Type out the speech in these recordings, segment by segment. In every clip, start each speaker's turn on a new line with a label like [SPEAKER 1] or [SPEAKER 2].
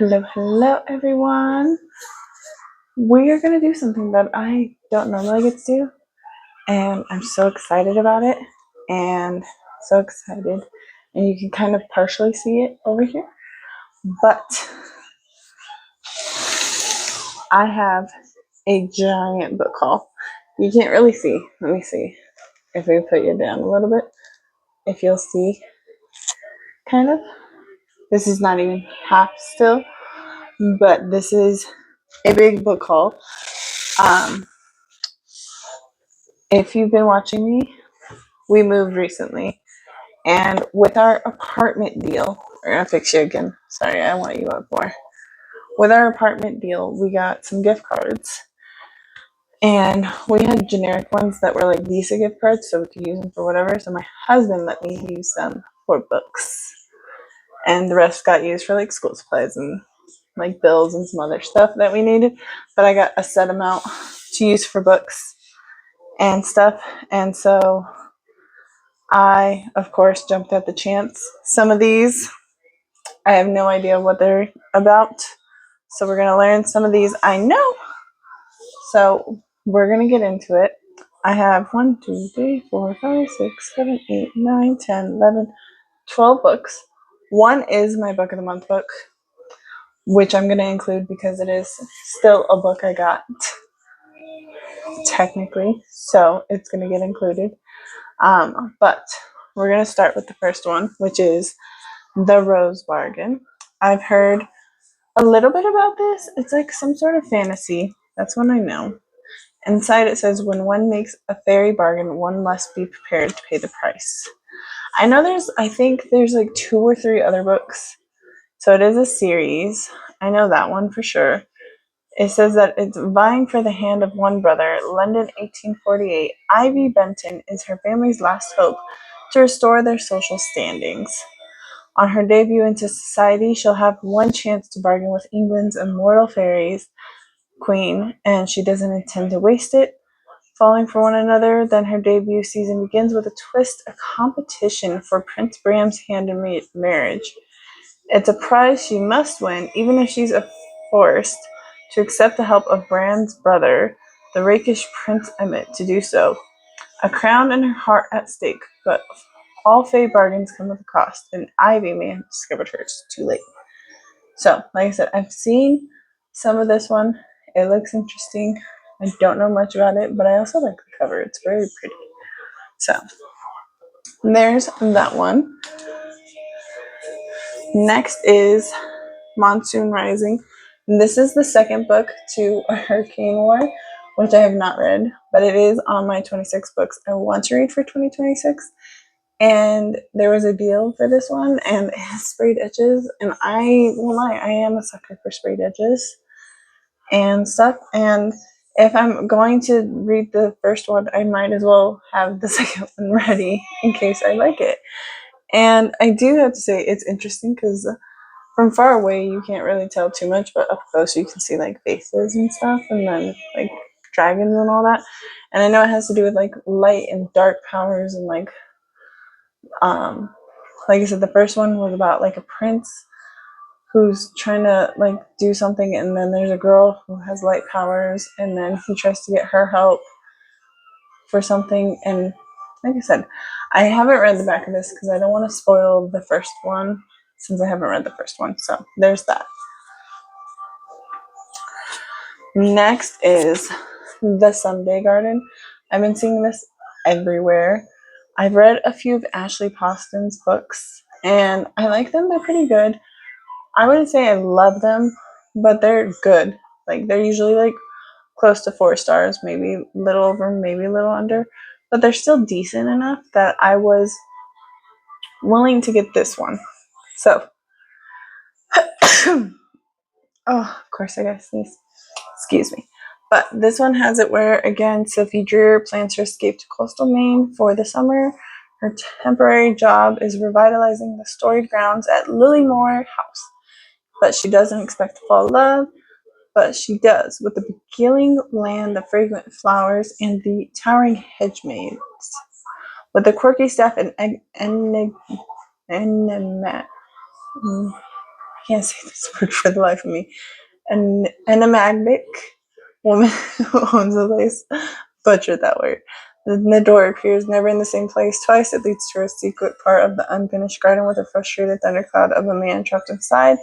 [SPEAKER 1] Hello, hello everyone. We are going to do something that I don't normally get to do, and I'm so excited about it, and so excited. And you can kind of partially see it over here, but I have a giant book haul. You can't really see. Let me see if we put you down a little bit, if you'll see, kind of. This is not even half still, but this is a big book haul. If you've been watching me, we moved recently, and with our apartment deal, we're gonna fix you again. Sorry, I want you up more. With our apartment deal, we got some gift cards, and we had generic ones that were like Visa gift cards, so we could use them for whatever. So my husband let me use them for books, and the rest got used for like school supplies and like bills and some other stuff that we needed. But I got a set amount to use for books and stuff, and so I, of course, jumped at the chance. Some of these, I have no idea what they're about. So we're going to learn some of these I know. So we're going to get into it. I have 1, 2, 3, 4, 5, 6, 7, 8, 9, 10, 11, 12 books. One is my book of the month book, which I'm going to include because it is still a book I got, technically. So it's going to get included. But we're going to start with the first one, which is The Rose Bargain. I've heard a little bit about this. It's like some sort of fantasy. That's what I know. Inside it says, when one makes a fairy bargain, one must be prepared to pay the price. I think there's like 2 or 3 other books. So it is a series. I know that one for sure. It says that it's vying for the hand of one brother. London, 1848. Ivy Benton is her family's last hope to restore their social standings. On her debut into society, she'll have one chance to bargain with England's immortal fairies queen, and she doesn't intend to waste it. Falling for one another, then her debut season begins with a twist, a competition for Prince Bram's hand in marriage. It's a prize she must win, even if she's forced to accept the help of Bran's brother, the rakish Prince Emmett, to do so. A crown and her heart at stake, but all fey bargains come with a cost, and Ivy may have discovered hers too late. So, like I said, I've seen some of this one. It looks interesting. I don't know much about it, but I also like the cover. It's very pretty. So, there's that one. Next is Monsoon Rising. This is the second book to A Hurricane War, which I have not read, but it is on my 26 books I want to read for 2026. And there was a deal for this one, and it has sprayed edges, and I won't lie, I am a sucker for sprayed edges and stuff. And if I'm going to read the first one, I might as well have the second one ready in case I like it. And I do have to say it's interesting because from far away you can't really tell too much, but up close you can see like faces and stuff, and then like dragons and all that. And I know it has to do with like light and dark powers, and like I said, the first one was about like a prince who's trying to like do something, and then there's a girl who has light powers, and then he tries to get her help for something. And like I said, I haven't read the back of this because I don't want to spoil the first one since I haven't read the first one. So there's that. Next is The Sunday Garden. I've been seeing this everywhere. I've read a few of Ashley Poston's books, and I like them. They're pretty good. I wouldn't say I love them, but they're good. Like, they're usually like close to 4 stars, maybe a little over, maybe a little under, but they're still decent enough that I was willing to get this one. So, oh, of course I gotta sneeze. Excuse me. But this one has it where, again, Sophie Dreer plans her escape to coastal Maine for the summer. Her temporary job is revitalizing the storied grounds at Lilymore House. But she doesn't expect to fall in love, but she does, with the beguiling land, the fragrant flowers, and the towering hedge maids. With the quirky staff and enigmatic can't say this word for the life of me. An enigmatic woman who owns a place. Butchered that word. The door appears never in the same place. Twice it leads to a secret part of the unfinished garden with a frustrated thundercloud of a man trapped inside.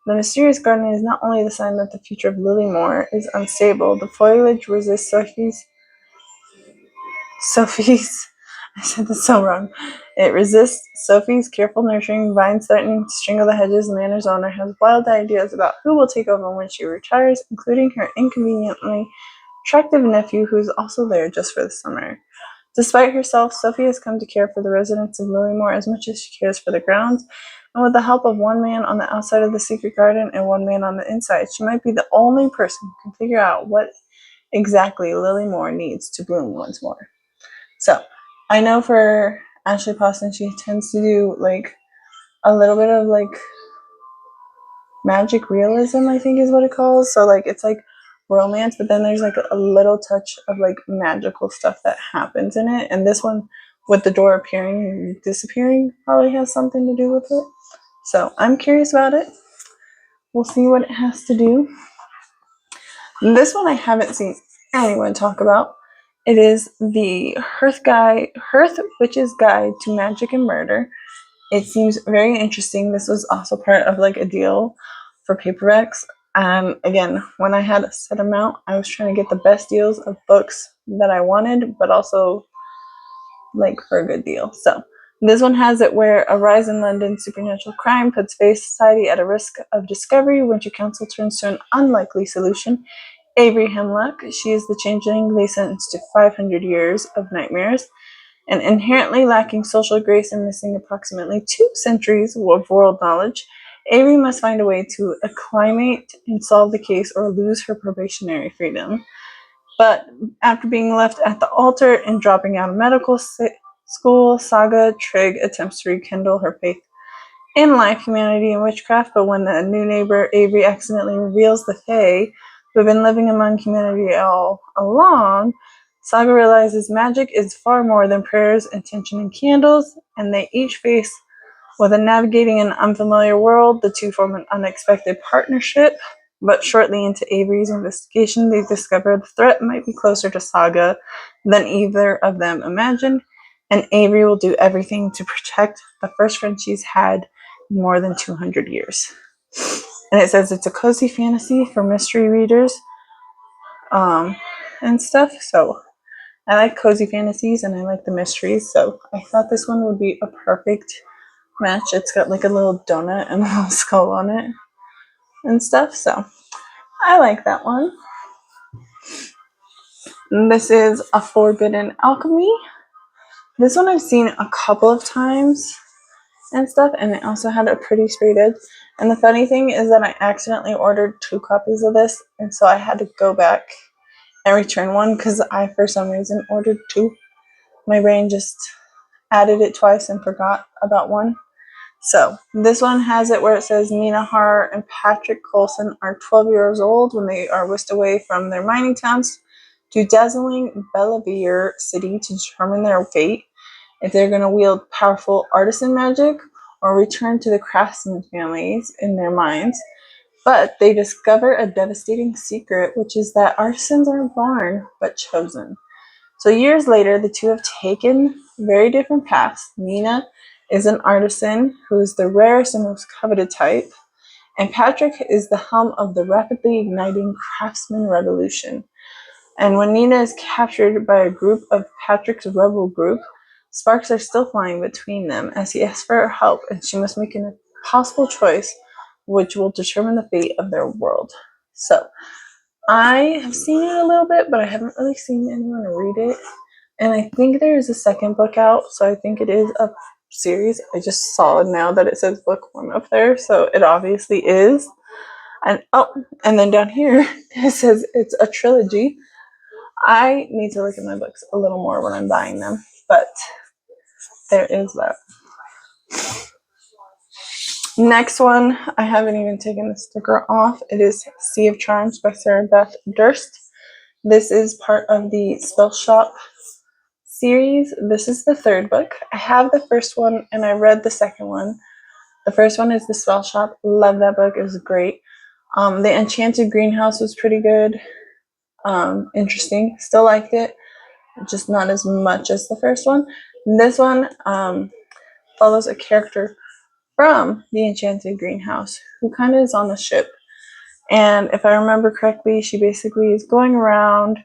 [SPEAKER 1] The mysterious garden is not only the sign that the future of Lilymore is unstable, the foliage resists Sophie's I said this so wrong. It resists Sophie's careful nurturing, vines threatening to strangle the hedges. The manor's owner has wild ideas about who will take over when she retires, including her inconveniently attractive nephew who is also there just for the summer. Despite herself, Sophie has come to care for the residents of Lilymore as much as she cares for the grounds, and with the help of one man on the outside of the secret garden and one man on the inside, she might be the only person who can figure out what exactly Lilymore needs to bloom once more. So, I know for Ashley Poston, she tends to do like a little bit of like magic realism, I think is what it calls. So like it's like romance, but then there's like a little touch of like magical stuff that happens in it. And this one with the door appearing and disappearing probably has something to do with it. So I'm curious about it. We'll see what it has to do. And this one I haven't seen anyone talk about. It is the Hearth Witch's Guide to Magic and Murder. It seems very interesting. This was also part of like a deal for paperbacks. And again, when I had a set amount, I was trying to get the best deals of books that I wanted, but also like for a good deal. So this one has it where a rise in London supernatural crime puts Fae's society at a risk of discovery when your council turns to an unlikely solution. Avery Hemlock, she is the changeling they sentenced to 500 years of nightmares. And inherently lacking social grace and missing approximately 2 centuries of world knowledge, Avery must find a way to acclimate and solve the case or lose her probationary freedom. But after being left at the altar and dropping out of medical school, Saga Trigg attempts to rekindle her faith in life, humanity, and witchcraft. But when the new neighbor Avery accidentally reveals the Fae, who have been living among humanity all along, Saga realizes magic is far more than prayers, intention, and candles, and they each face with navigating an unfamiliar world. The two form an unexpected partnership, but shortly into Avery's investigation, they discover the threat might be closer to Saga than either of them imagined, and Avery will do everything to protect the first friend she's had in more than 200 years. And it says it's a cozy fantasy for mystery readers and stuff, so I like cozy fantasies and I like the mysteries, so I thought this one would be a perfect match. It's got like a little donut and a little skull on it and stuff, so I like that one. And this is A Forbidden Alchemy. This one I've seen a couple of times and stuff, and it also had a pretty straight edge. And the funny thing is that I accidentally ordered 2 copies of this, and so I had to go back and return one because I, for some reason, ordered 2. My brain just added it twice and forgot about one. So this one has it where it says Nina Har and Patrick Coulson are 12 years old when they are whisked away from their mining towns to dazzling Bellavere City to determine their fate, if they're going to wield powerful artisan magic or return to the craftsman families in their minds. But they discover a devastating secret, which is that artisans aren't born, but chosen. So years later, the two have taken very different paths. Nina is an artisan who is the rarest and most coveted type, and Patrick is the helm of the rapidly igniting craftsman revolution. And when Nina is captured by a group of Patrick's rebel group, sparks are still flying between them as he asks for her help, and she must make an impossible choice which will determine the fate of their world. So, I have seen it a little bit, but I haven't really seen anyone read it. And I think there is a second book out, so I think it is a series. I just saw it now that it says book 1 up there, so it obviously is. And and then down here it says it's a trilogy. I need to look at my books a little more when I'm buying them, but there is that. Next one, I haven't even taken the sticker off. It is Sea of Charms by Sarah Beth Durst. This is part of the Spell Shop series. This is the 3rd book. I have the first one and I read the second one. The first one is The Spell Shop. Love that book. It was great. The Enchanted Greenhouse was pretty good. Interesting. Still liked it, just not as much as the first one. This one follows a character from the Enchanted Greenhouse who kind of is on the ship. And if I remember correctly, she basically is going around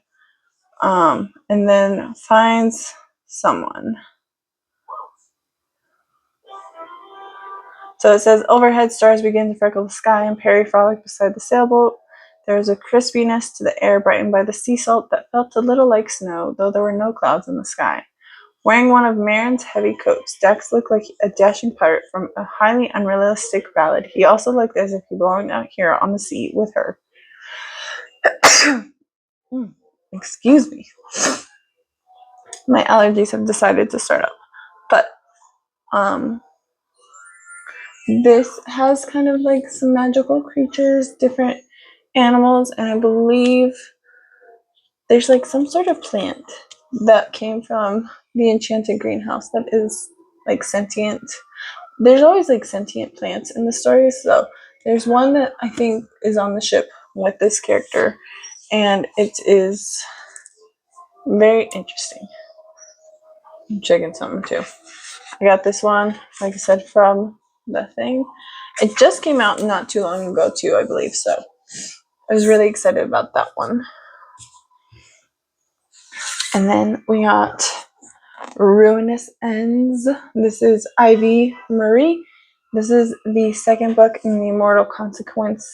[SPEAKER 1] and then finds someone. So it says, overhead stars begin to freckle the sky and Perry frolic beside the sailboat. There was a crispiness to the air brightened by the sea salt that felt a little like snow, though there were no clouds in the sky. Wearing one of Marin's heavy coats, Dex looked like a dashing pirate from a highly unrealistic ballad. He also looked as if he belonged out here on the sea with her. Excuse me. My allergies have decided to start up. But this has kind of like some magical creatures, different animals, and I believe there's like some sort of plant that came from the Enchanted Greenhouse that is like sentient. There's always like sentient plants in the stories, so there's one that I think is on the ship with this character, and it is very interesting. I'm checking something too. I got this one, like I said, from the thing. It just came out not too long ago too, I believe, so I was really excited about that one. And then we got Ruinous Ends. This is Ivy Marie. This is the second book in the Immortal Consequence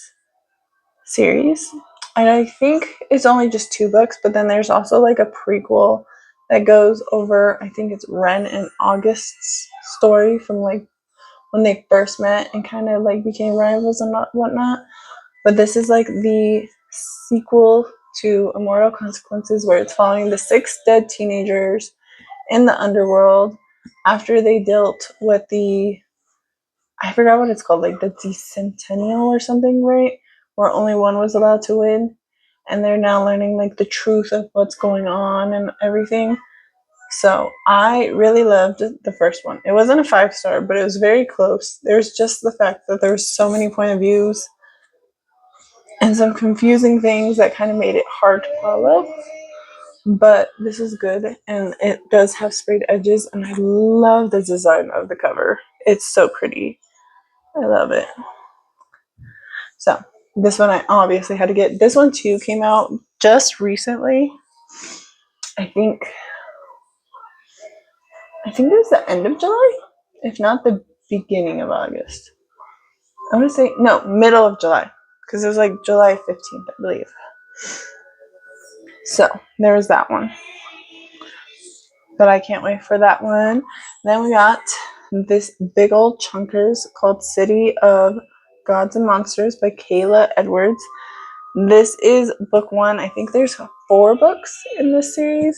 [SPEAKER 1] series. And I think it's only just 2 books, but then there's also like a prequel that goes over, I think it's Ren and August's story from like when they first met and kind of like became rivals and whatnot. But this is like the sequel to Immortal Consequences, where it's following the 6 dead teenagers in the underworld after they dealt with the, I forgot what it's called, like the decennial or something, right? Where only one was allowed to win. And they're now learning like the truth of what's going on and everything. So I really loved the first one. It wasn't a 5-star, but it was very close. There's just the fact that there was so many point of views and some confusing things that kind of made it hard to follow. But this is good, and it does have sprayed edges, and I love the design of the cover. It's so pretty. I love it. So this one I obviously had to get. This one too came out just recently. I think it was the end of July, if not the beginning of August. I want to say, no, middle of July, because it was like July 15th, I believe. So there was that one. But I can't wait for that one. Then we got this big old chunkers called City of Gods and Monsters by Kayla Edwards. This is book 1. I think there's 4 books in this series.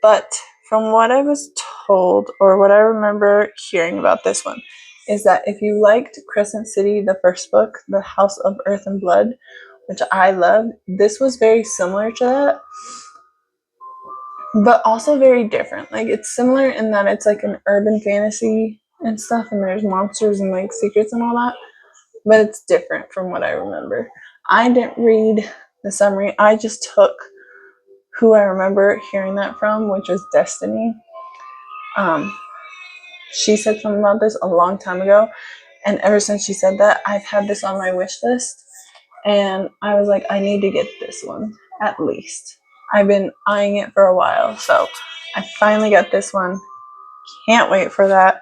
[SPEAKER 1] But from what I was told, or what I remember hearing about this one, is that if you liked Crescent City, the first book, The House of Earth and Blood, which I loved, this was very similar to that, but also very different. Like, it's similar in that it's like an urban fantasy and stuff, and there's monsters and like secrets and all that, but it's different from what I remember. I didn't read the summary. I just took who I remember hearing that from, which was Destiny. She said something about this a long time ago, and ever since she said that, I've had this on my wish list, and I was like, I need to get this one at least. I've been eyeing it for a while, so I finally got this one. Can't wait for that.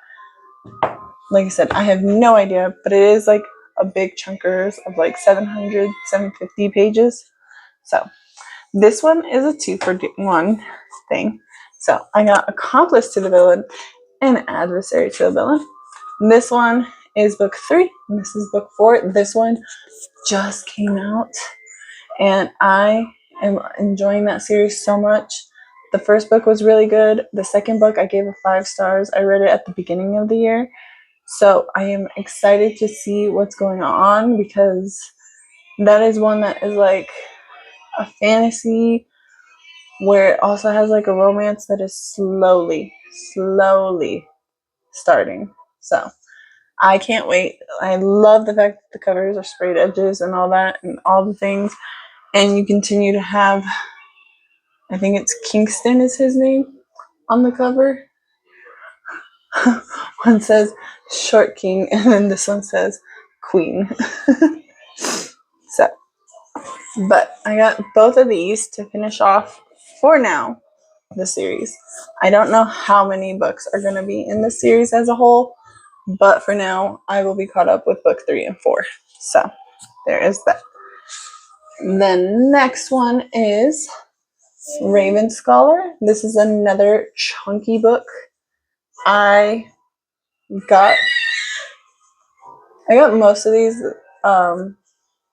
[SPEAKER 1] Like I said, I have no idea, but it is like a big chunkers of like 700, 750 pages. So this one is a 2-for-1 thing. So I got Accomplice to the Villain and Adversary to the Villain. This one is book 3, and this is book 4. This one just came out, and I am enjoying that series so much. The first book was really good. The second book I gave it 5 stars. I read it at the beginning of the year. So I am excited to see what's going on, because that is one that is like a fantasy where it also has like a romance that is slowly starting. So I can't wait. I love the fact that the covers are sprayed edges and all that and all the things. And you continue to have, I think it's Kingston is his name on the cover. One says Short King, and then this one says Queen. So, but I got both of these to finish off for now the series. I don't know how many books are going to be in the series as a whole, but for now, I will be caught up with book 3 and 4. So, there is that. The next one is Raven Scholar. This is another chunky book. I got most of these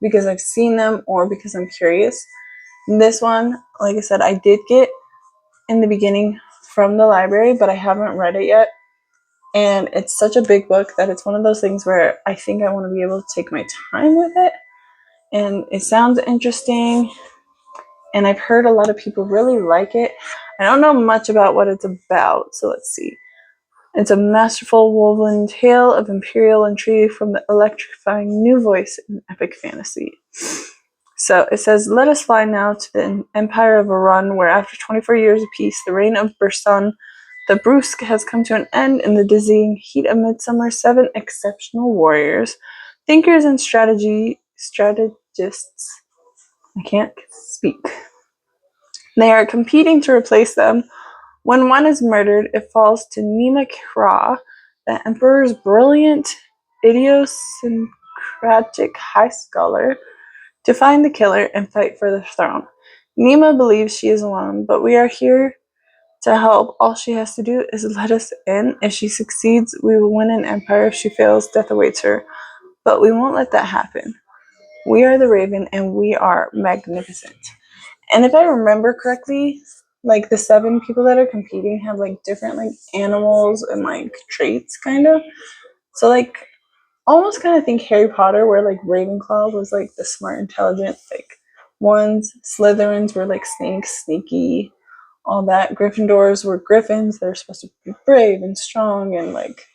[SPEAKER 1] because I've seen them or because I'm curious. This one, like I said, I did get in the beginning from the library, but I haven't read it yet. And it's such a big book that it's one of those things where I think I want to be able to take my time with it. And it sounds interesting. And I've heard a lot of people really like it. I don't know much about what it's about, so let's see. It's a masterful woven tale of imperial intrigue from the electrifying new voice in epic fantasy. So it says, let us fly now to the Empire of Iran, where after 24 years of peace, the reign of Bursan the Brusque has come to an end in the dizzying heat of midsummer. 7 exceptional warriors, thinkers and strategists, I can't speak. They are competing to replace them. When one is murdered, it falls to Nima Kra, the Emperor's brilliant, idiosyncratic high scholar, to find the killer and fight for the throne. Nima believes she is alone, but we are here to help. All she has to do is let us in. If she succeeds, we will win an empire. If she fails, death awaits her. But we won't let that happen. We are the Raven, and we are magnificent. And if I remember correctly, like the 7 people that are competing have like different like animals and like traits, kind of. So like almost kind of think Harry Potter, where like Ravenclaw was like the smart, intelligent like ones. Slytherins were like snakes, sneaky, all that. Gryffindors were griffins. They're supposed to be brave and strong and like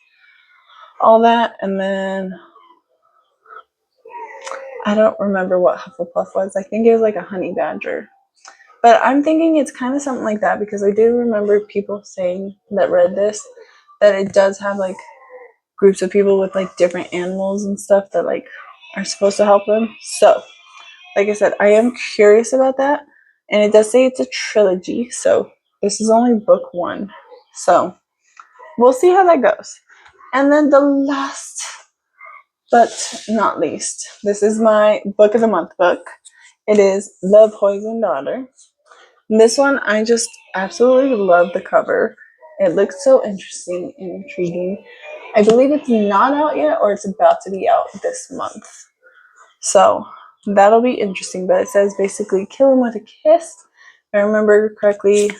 [SPEAKER 1] all that. And then I don't remember what Hufflepuff was. I think it was like a honey badger. But I'm thinking it's kind of something like that because I do remember people saying that read this that it does have like groups of people with like different animals and stuff that like are supposed to help them. So, like I said, I am curious about that. And it does say it's a trilogy. So, this is only book 1. So, we'll see how that goes. And then the last but not least, this is my book of the month book. It is The Poison Daughter. This one, I just absolutely love the cover. It looks so interesting and intriguing. I believe it's not out yet, or it's about to be out this month. So that'll be interesting. But it says basically kill him with a kiss. If I remember correctly,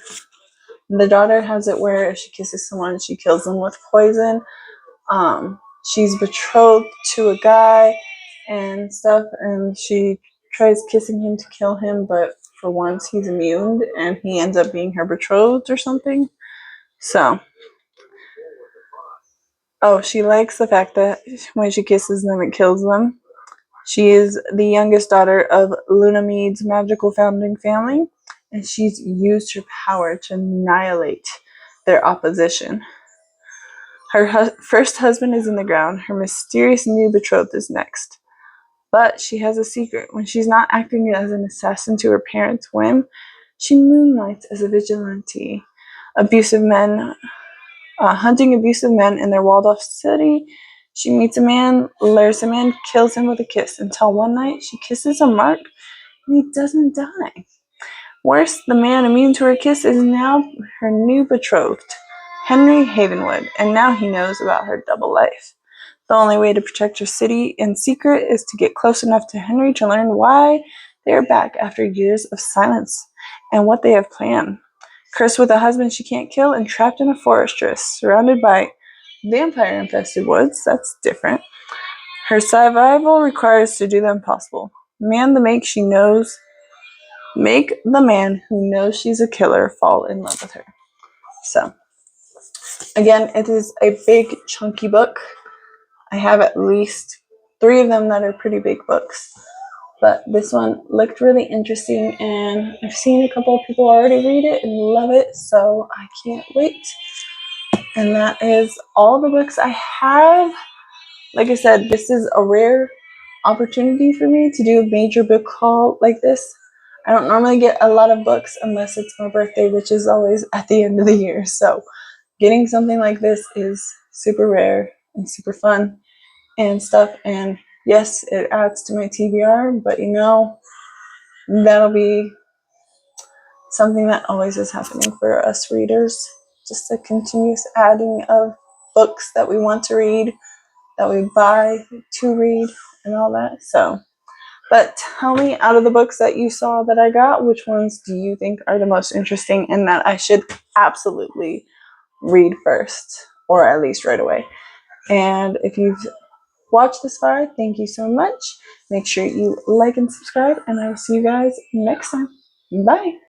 [SPEAKER 1] the daughter has it where if she kisses someone, she kills them with poison. She's betrothed to a guy and stuff, and she tries kissing him to kill him, but for once he's immune and he ends up being her betrothed or something. So, she likes the fact that when she kisses them, it kills them. She is the youngest daughter of Lunamede's magical founding family, and she's used her power to annihilate their opposition. Her first husband is in the ground. Her mysterious new betrothed is next. But she has a secret. When she's not acting as an assassin to her parents' whim, she moonlights as a vigilante. Hunting abusive men in their walled-off city. She meets a man, lures him in, kills him with a kiss, until one night she kisses a mark and he doesn't die. Worse, the man immune to her kiss is now her new betrothed, Henry Havenwood, and now he knows about her double life. The only way to protect her city in secret is to get close enough to Henry to learn why they are back after years of silence and what they have planned. Cursed with a husband she can't kill and trapped in a fortress surrounded by vampire-infested woods, that's different. Her survival requires to do the impossible. Make the man who knows she's a killer fall in love with her. So, again, it is a big, chunky book. I have at least 3 of them that are pretty big books. But this one looked really interesting, and I've seen a couple of people already read it and love it, so I can't wait. And that is all the books I have. Like I said, this is a rare opportunity for me to do a major book haul like this. I don't normally get a lot of books unless it's my birthday, which is always at the end of the year. So getting something like this is super rare and super fun and stuff. And yes, it adds to my TBR, but that'll be something that always is happening for us readers. Just a continuous adding of books that we want to read, that we buy to read, and all that. So, but tell me, out of the books that you saw that I got, which ones do you think are the most interesting and that I should absolutely read first, or at least right away? And if you've watched this far, thank you so much. Make sure you like and subscribe, and I will see you guys next time. Bye.